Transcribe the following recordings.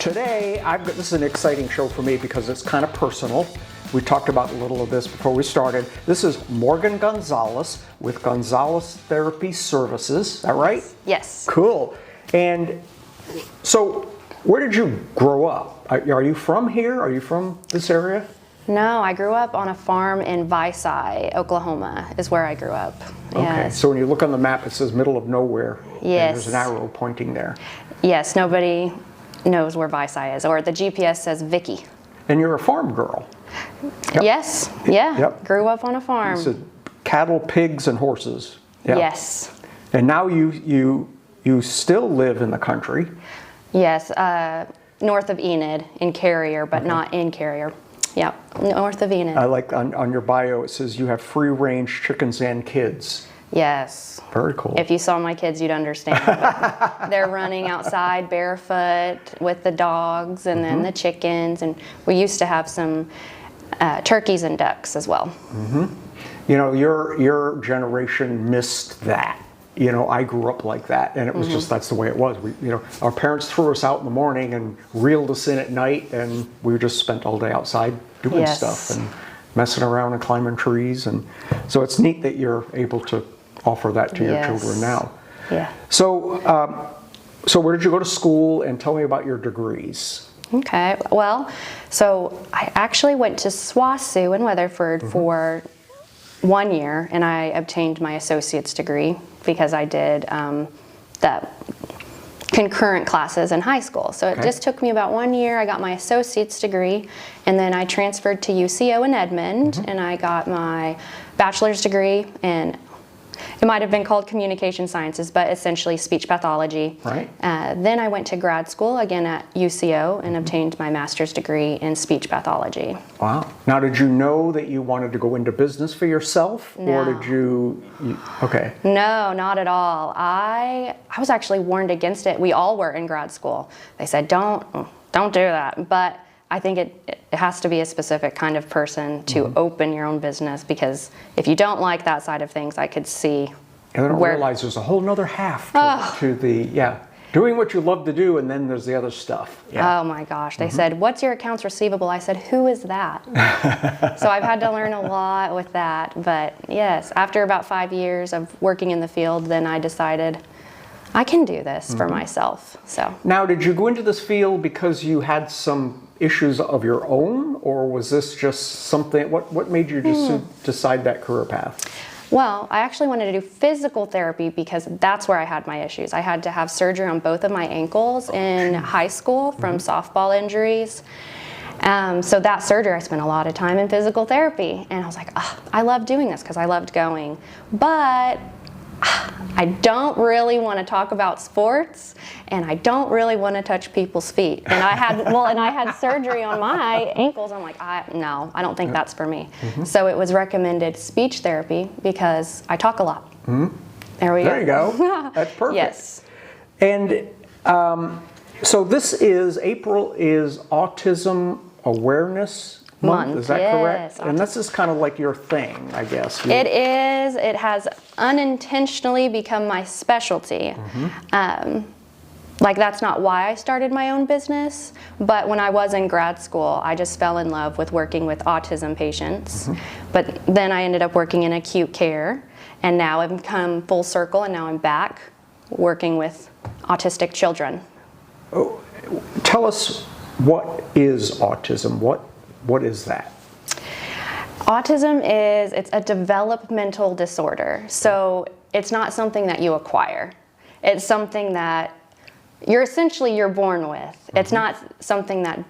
Today, this is an exciting show for me because it's kind of personal. We talked about a little of this before we started. This is Morgan Gonzales with Gonzales Therapy Services. Is that right? Yes. Cool. And so, where did you grow up? Are you from here? Are you from this area? No, I grew up on a farm in Visay, Oklahoma, is where I grew up. Okay, Yes. so when you look on the map, it says middle of nowhere. Yes. And there's an arrow pointing there. Yes, nobody knows where Visay is, or the GPS says Vicky. And you're a farm girl. Yep. Yes, yeah, Yep. Grew up on a farm. So cattle, pigs, and horses. Yeah. Yes. And now you still live in the country. Yes, north of Enid in Carrier, but not in Carrier. Yep, north of Enid. I like on your bio, it says you have free-range chickens and kids. Yes. Very cool. If you saw my kids, you'd understand. They're running outside barefoot with the dogs and then the chickens. And we used to have some turkeys and ducks as well. You know, your generation missed that. You know, I grew up like that, and it was just, that's the way it was. Our parents threw us out in the morning and reeled us in at night, and we just spent all day outside doing stuff and messing around and climbing trees. And so it's neat that you're able to offer that to your children now. Yeah. So, so where did you go to school, and tell me about your degrees? Okay, well, so I actually went to SWASU in Weatherford for 1 year, and I obtained my associate's degree because I did the concurrent classes in high school. So it just took me about 1 year. I got my associate's degree, and then I transferred to UCO in Edmond, and I got my bachelor's degree in, it might have been called communication sciences, but essentially speech pathology. Right. Then I went to grad school again at UCO and obtained my master's degree in speech pathology. Wow. Now, did you know that you wanted to go into business for yourself? No. Or did you okay. No, not at all. I was actually warned against it. We all were in grad school. They said, don't do that. But I think it has to be a specific kind of person to open your own business, because if you don't like that side of things, I could see. And they don't realize there's a whole nother half to the, doing what you love to do, and then there's the other stuff. Yeah. Oh my gosh. They said, what's your accounts receivable? I said, who is that? So I've had to learn a lot with that. But yes, after about 5 years of working in the field, then I decided I can do this for myself. So Now, did you go into this field because you had some issues of your own, or was this just something, what made you decide that career path? Well, I actually wanted to do physical therapy because that's where I had my issues. I had to have surgery on both of my ankles in high school from softball injuries. So that surgery, I spent a lot of time in physical therapy, and I was like, I love doing this because I loved going. But I don't really want to talk about sports, and I don't really want to touch people's feet. And I had surgery on my ankles. I'm like, no, I don't think that's for me. So it was recommended speech therapy because I talk a lot. There we go. There you go. That's perfect. Yes. And so this is, April is Autism Awareness Month, is that correct? And this is kind of like your thing, I guess. It is. It has unintentionally become my specialty. Like, that's not why I started my own business, but when I was in grad school, I just fell in love with working with autism patients. But then I ended up working in acute care, and now I've come full circle, and now I'm back working with autistic children. Oh, tell us, what is autism? What is that? Autism it's a developmental disorder. So it's not something that you acquire. It's something that you're born with. It's not something that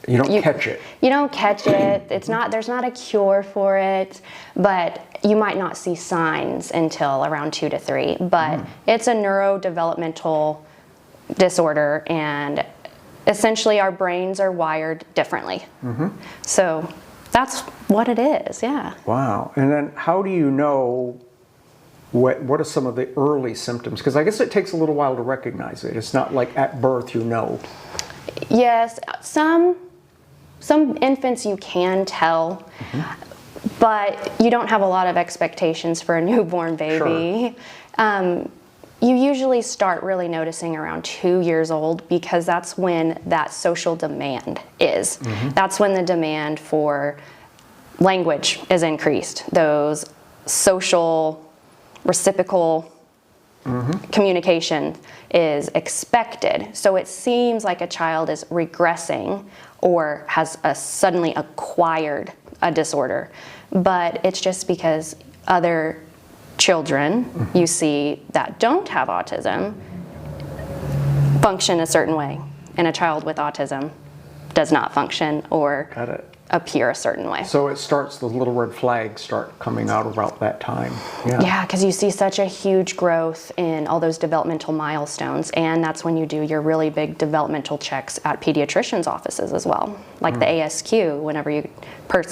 you don't catch it. You don't catch it. There's not a cure for it, but you might not see signs until around 2 to 3. But it's a neurodevelopmental disorder, and essentially our brains are wired differently. So that's what it is, yeah. Wow. And then how do you know what are some of the early symptoms? Because I guess it takes a little while to recognize it. It's not like at birth you know. Yes, some infants you can tell, but you don't have a lot of expectations for a newborn baby. Sure. you usually start really noticing around 2 years old, because that's when that social demand is. That's when the demand for language is increased. Those social reciprocal communication is expected. So it seems like a child is regressing or has suddenly acquired a disorder. But it's just because other children you see that don't have autism function a certain way, and a child with autism does not function or appear a certain way. So it starts, the little red flags start coming out about that time. Yeah, because you see such a huge growth in all those developmental milestones, and that's when you do your really big developmental checks at pediatricians' offices as well, like the ASQ. Whenever you,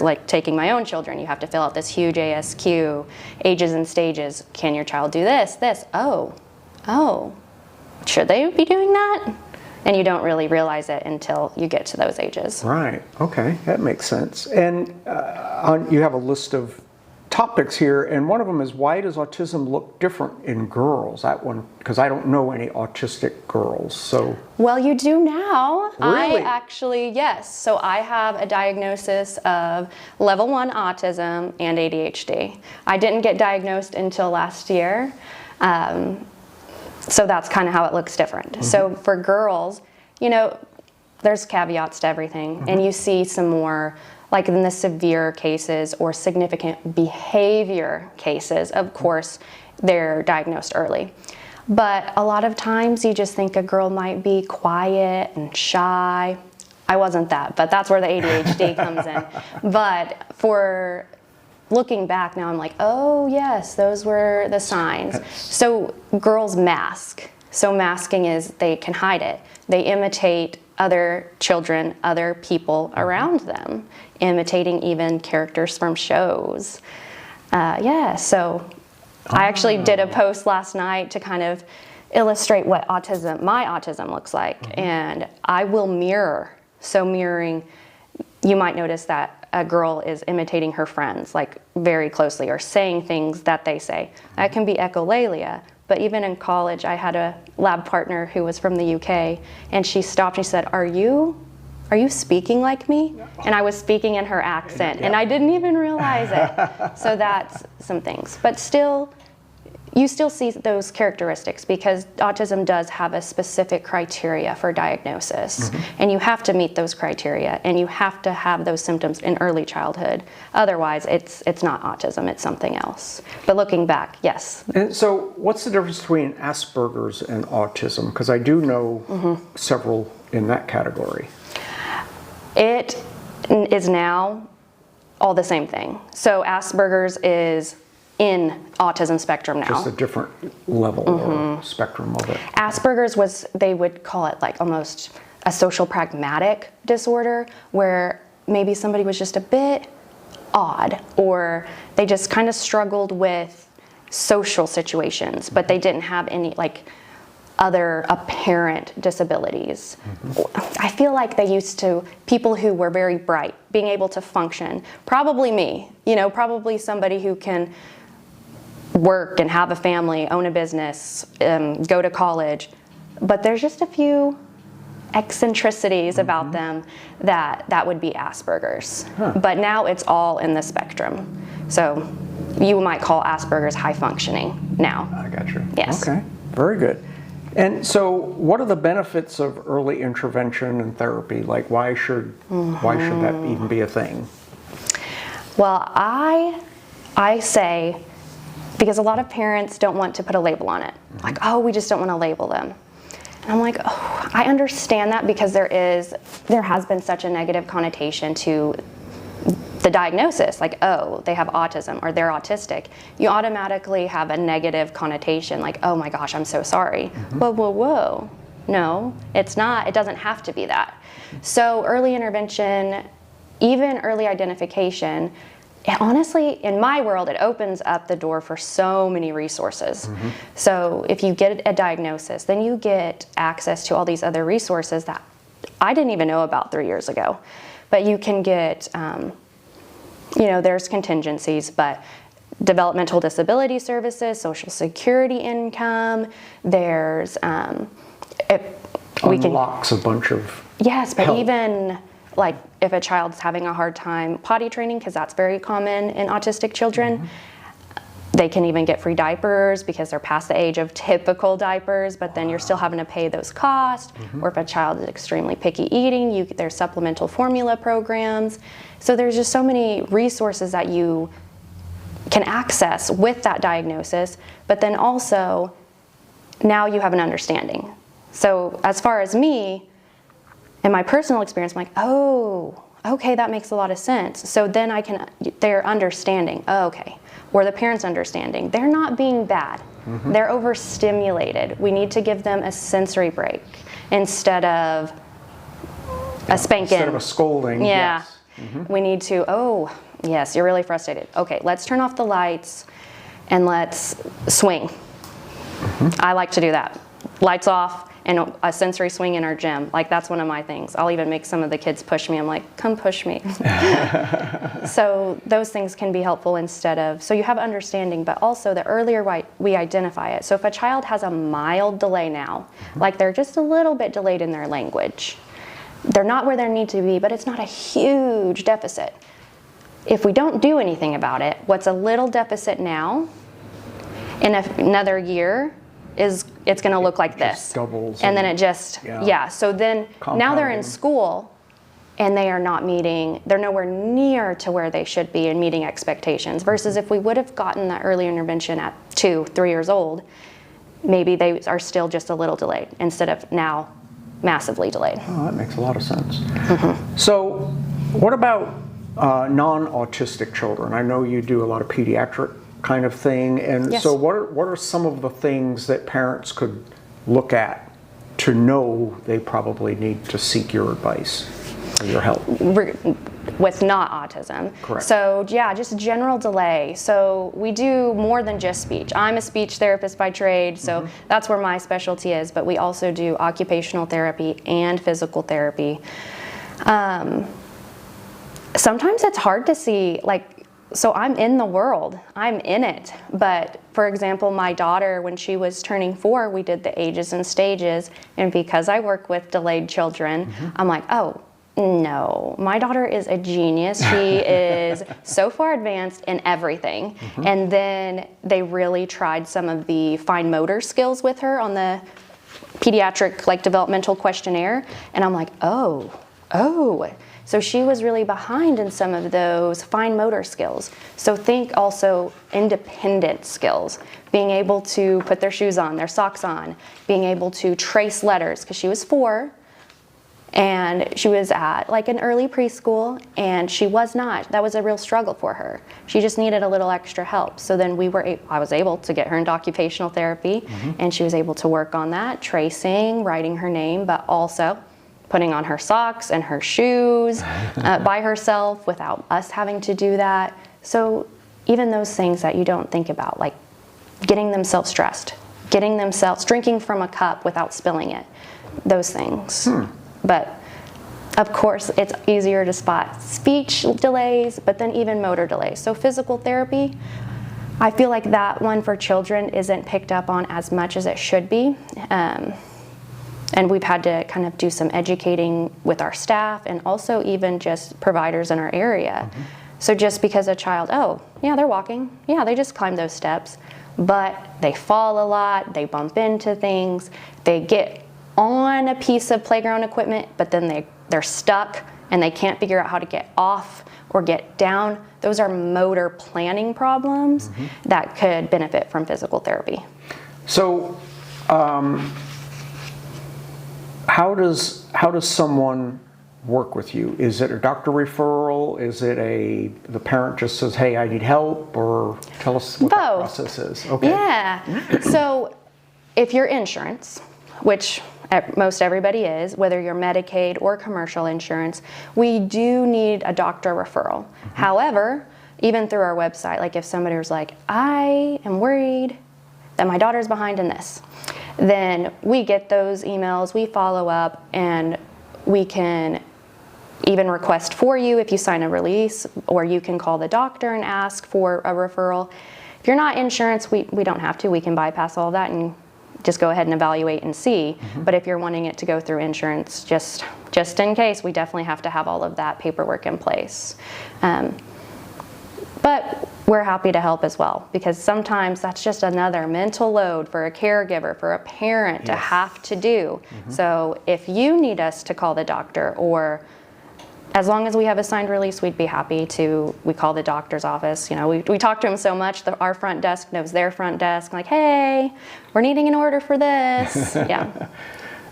like taking my own children, you have to fill out this huge ASQ, ages and stages. Can your child do this? Oh, should they be doing that? And you don't really realize it until you get to those ages. Right, okay, that makes sense. And you have a list of topics here, and one of them is, why does autism look different in girls? That one, because I don't know any autistic girls, so. Well, you do now. Really? I actually, yes. So I have a diagnosis of level 1 autism and ADHD. I didn't get diagnosed until last year. So that's kind of how it looks different. So for girls, you know, there's caveats to everything, and you see some more, like in the severe cases or significant behavior cases, of course, they're diagnosed early. But a lot of times you just think a girl might be quiet and shy. I wasn't that, but that's where the ADHD comes in. But for looking back now, I'm like, oh yes, those were the signs. So girls mask. So masking is they can hide it. They imitate other children, other people around them, imitating even characters from shows. So I actually did a post last night to kind of illustrate what my autism looks like. And I will mirror. So mirroring, you might notice that a girl is imitating her friends, like very closely, or saying things that they say. That can be echolalia. But even in college, I had a lab partner who was from the UK, and she stopped and she said, are you speaking like me? And I was speaking in her accent, and I didn't even realize it. So that's some things. But still, you still see those characteristics, because autism does have a specific criteria for diagnosis. And you have to meet those criteria, and you have to have those symptoms in early childhood. Otherwise, it's not autism, it's something else. But looking back, yes. And so what's the difference between Asperger's and autism? Because I do know several in that category. It is now all the same thing. So Asperger's is in autism spectrum now. Just a different level or spectrum of it. Asperger's they would call it like almost a social pragmatic disorder, where maybe somebody was just a bit odd, or they just kind of struggled with social situations, but they didn't have any like other apparent disabilities. I feel like they used to, people who were very bright, being able to function, probably me, probably somebody who can work and have a family, own a business, go to college, but there's just a few eccentricities about them that would be Asperger's. But now it's all in the spectrum. So you might call Asperger's high functioning now. I got you. Yes. Okay, very good. And so what are the benefits of early intervention and therapy? Like why should that even be a thing? Well, I say, because a lot of parents don't want to put a label on it. Like, oh, we just don't want to label them. And I'm like, oh, I understand that, because there has been such a negative connotation to the diagnosis, like, oh, they have autism or they're autistic. You automatically have a negative connotation, like, oh my gosh, I'm so sorry. Whoa. No, it's not. It doesn't have to be that. So early intervention, even early identification, honestly, in my world, it opens up the door for so many resources. So if you get a diagnosis, then you get access to all these other resources that I didn't even know about 3 years ago. But you can get, there's contingencies, but developmental disability services, Social Security income. There's Unlocks a bunch of yes, but help. even like if a child's having a hard time potty training, because that's very common in autistic children, they can even get free diapers because they're past the age of typical diapers, but then you're still having to pay those costs. Or if a child is extremely picky eating, there's supplemental formula programs. So there's just so many resources that you can access with that diagnosis, but then also now you have an understanding. So as far as me, in my personal experience, I'm like, oh, okay, that makes a lot of sense. So then they're understanding, oh, okay, or the parents understanding, they're not being bad. They're overstimulated. We need to give them a sensory break instead of a spanking. Instead of a scolding. Yeah. Yes. We need to, oh, yes, you're really frustrated. Okay, let's turn off the lights and let's swing. I like to do that. Lights off and a sensory swing in our gym. Like, that's one of my things. I'll even make some of the kids push me. I'm like, come push me. So those things can be helpful instead of, so you have understanding, but also the earlier we identify it. So if a child has a mild delay now, like they're just a little bit delayed in their language, they're not where they need to be, but it's not a huge deficit. If we don't do anything about it, what's a little deficit now, in another year, it's going to look like this. Doubles. And then it just, yeah. So then now they're in Compounding. school and they are not meeting, they're nowhere near to where they should be in meeting expectations. Versus if we would have gotten that early intervention at 2, 3 years old, maybe they are still just a little delayed instead of now massively delayed. Oh, that makes a lot of sense. So what about non-autistic children? I know you do a lot of pediatric kind of thing, and Yes. so what are some of the things that parents could look at to know they probably need to seek your advice or your help? With not autism. Correct. So yeah, just general delay. So we do more than just speech. I'm a speech therapist by trade, so that's where my specialty is, but we also do occupational therapy and physical therapy. Sometimes it's hard to see, like, so I'm in the world, I'm in it. But for example, my daughter, when she was turning 4, we did the ages and stages. And because I work with delayed children, I'm like, oh, no, my daughter is a genius. She is so far advanced in everything. And then they really tried some of the fine motor skills with her on the pediatric, like, developmental questionnaire. And I'm like, oh. So she was really behind in some of those fine motor skills. So think also independent skills, being able to put their shoes on, their socks on, being able to trace letters, because she was 4 and she was at like an early preschool and she was not. That was a real struggle for her. She just needed a little extra help. So then I was able to get her into occupational therapy and she was able to work on that, tracing, writing her name, but also putting on her socks and her shoes by herself without us having to do that. So even those things that you don't think about, like getting themselves dressed, getting themselves drinking from a cup without spilling it, those things. But of course, it's easier to spot speech delays, but then even motor delays. So physical therapy, I feel like that one for children isn't picked up on as much as it should be. And we've had to kind of do some educating with our staff and also even just providers in our area. So just because a child, oh, yeah, they're walking. Yeah, they just climb those steps. But they fall a lot, they bump into things, they get on a piece of playground equipment, but then they're stuck and they can't figure out how to get off or get down. Those are motor planning problems that could benefit from physical therapy. So, how does someone work with you? Is it a doctor referral? Is it the parent just says, hey, I need help? Or tell us what that process is. Okay. Yeah. So if you're insurance, which most everybody is, whether you're Medicaid or commercial insurance, we do need a doctor referral. However, even through our website, like if somebody was like, I am worried that my daughter's behind in this, then we get those emails, we follow up, and we can even request for you if you sign a release, or you can call the doctor and ask for a referral. If you're not insurance, we don't have to. We can bypass all that and just go ahead and evaluate and see. But if you're wanting it to go through insurance, just in case, we definitely have to have all of that paperwork in place. But we're happy to help as well, because sometimes that's just another mental load for a caregiver, for a parent to have to do. So if you need us to call the doctor, or as long as we have a signed release, we'd be happy to, we call the doctor's office. You know, we talk to them so much that our front desk knows their front desk, like, hey, we're needing an order for this. Yeah.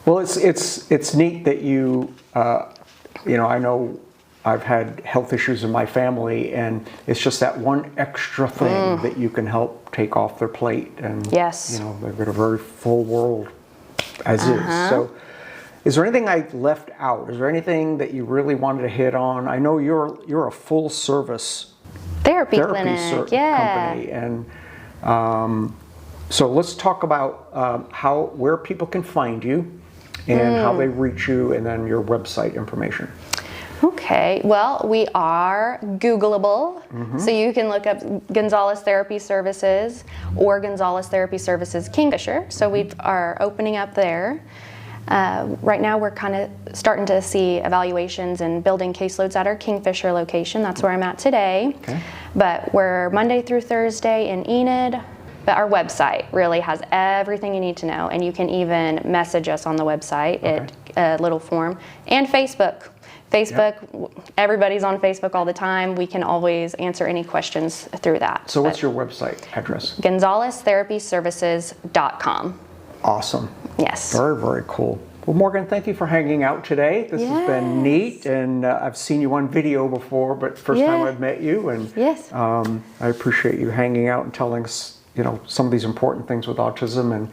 Well, it's neat that you know, I know I've had health issues in my family, and it's just that one extra thing that you can help take off their plate. And Yes. you know, they've got a very full world as is. So is there anything I left out? Is there anything that you really wanted to hit on? I know you're a full service Therapy clinic, company, and so let's talk about where people can find you and how they reach you, and then your website information. Okay, well, we are Googleable, so you can look up Gonzales Therapy Services or Gonzales Therapy Services Kingfisher. So we are opening up there. Right now we're kind of starting to see evaluations and building caseloads at our Kingfisher location. That's where I'm at today. Okay. But we're Monday through Thursday in Enid. But our website really has everything you need to know, and you can even message us on the website at a little form. And Facebook. Everybody's on Facebook all the time. We can always answer any questions through that. So what's your website address? GonzalesTherapyServices.com. Awesome. Yes. Very, very cool. Well, Morgan, thank you for hanging out today. This has been neat, and I've seen you on video before, but first time I've met you, and I appreciate you hanging out and telling us, you know, some of these important things with autism and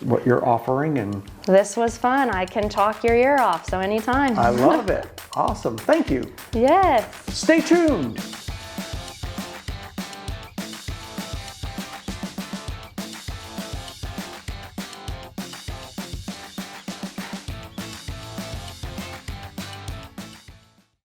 what you're offering. And this was fun. I can talk your ear off, so anytime. I love it. Awesome. Thank you. Yes. Stay tuned.